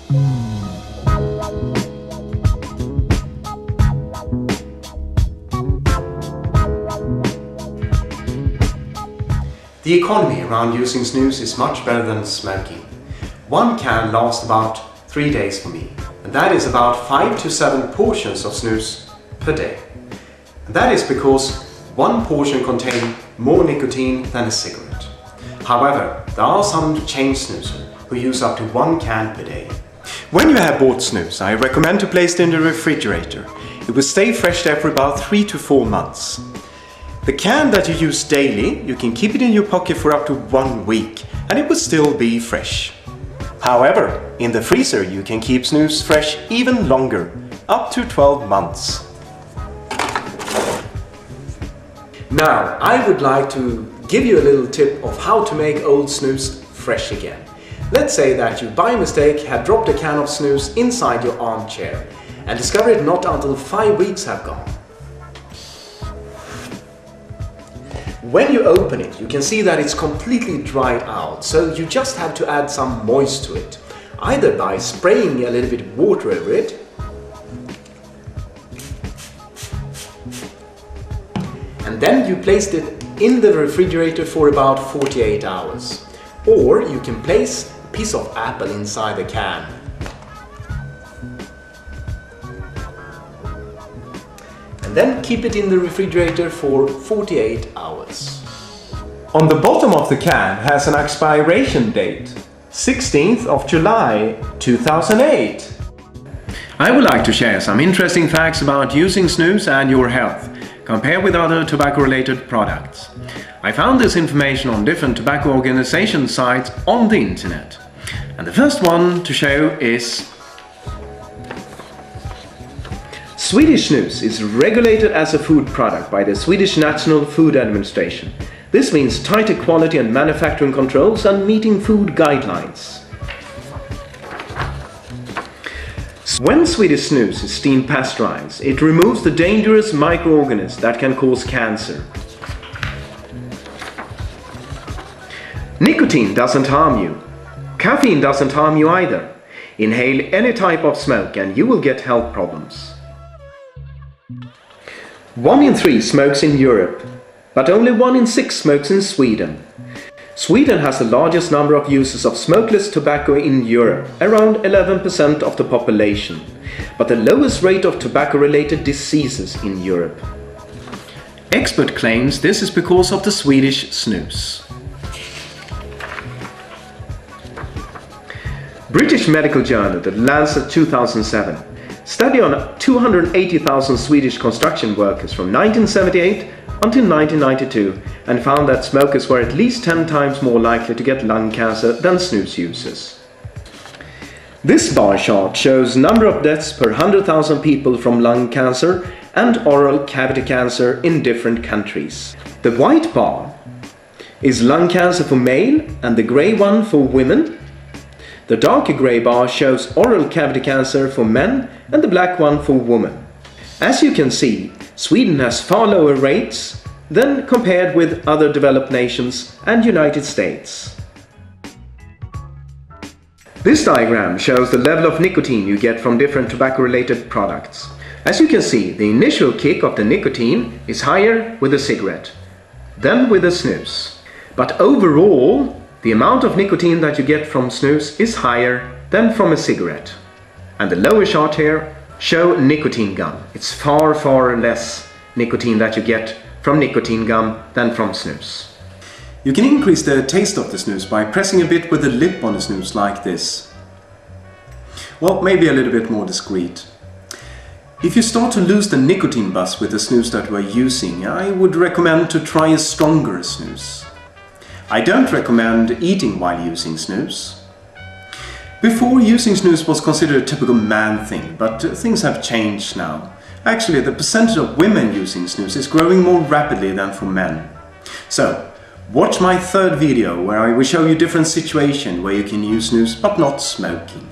The economy around using snus is much better than smoking. One can lasts about 3 days for me, and that is about 5 to 7 portions of snus per day. And that is because one portion contains more nicotine than a cigarette. However, there are some chain snoozers who use up to 1 can per day. When you have bought snus, I recommend to place it in the refrigerator. It will stay fresh there for about 3 to 4 months. The can that you use daily, you can keep it in your pocket for up to 1 week and it will still be fresh. However, in the freezer you can keep snus fresh even longer, up to 12 months. Now, I would like to give you a little tip of how to make old snus fresh again. Let's say that you by mistake have dropped a can of snus inside your armchair and discover it not until 5 weeks have gone. When you open it, you can see that it's completely dried out, so you just have to add some moist to it, either by spraying a little bit of water over it, and then you placed it in the refrigerator for about 48 hours. Or you can place a piece of apple inside the can. And then keep it in the refrigerator for 48 hours. On the bottom of the can has an expiration date, 16th of July 2008. I would like to share some interesting facts about using snus and your health, compared with other tobacco-related products. I found this information on different tobacco organization sites on the internet. And the first one to show is Swedish snus is regulated as a food product by the Swedish National Food Administration. This means tighter quality and manufacturing controls and meeting food guidelines. When Swedish snus is steam pasteurized, it removes the dangerous microorganisms that can cause cancer. Nicotine doesn't harm you. Caffeine doesn't harm you either. Inhale any type of smoke and you will get health problems. 1 in 3 smokes in Europe, but only 1 in 6 smokes in Sweden. Sweden has the largest number of users of smokeless tobacco in Europe, around 11% of the population, but the lowest rate of tobacco-related diseases in Europe. Expert claims this is because of the Swedish snus. British medical journal, The Lancet 2007, study on 280,000 Swedish construction workers from 1978 until 1992 and found that smokers were at least 10 times more likely to get lung cancer than snus users. This bar chart shows number of deaths per 100,000 people from lung cancer and oral cavity cancer in different countries. The white bar is lung cancer for male and the grey one for women. The darker grey bar shows oral cavity cancer for men and the black one for women. As you can see, Sweden has far lower rates than compared with other developed nations and United States. This diagram shows the level of nicotine you get from different tobacco-related products. As you can see, the initial kick of the nicotine is higher with a cigarette than with a snus. But overall, the amount of nicotine that you get from snus is higher than from a cigarette. And the lower chart here show nicotine gum. It's far less nicotine that you get from nicotine gum than from snus. You can increase the taste of the snus by pressing a bit with the lip on the snus like this. Well, maybe a little bit more discreet. If you start to lose the nicotine buzz with the snus that we're using, I would recommend to try a stronger snus. I don't recommend eating while using snus. Before, using snus was considered a typical man thing, but things have changed now. Actually, the percentage of women using snus is growing more rapidly than for men. So, watch my third video where I will show you different situations where you can use snus but not smoking.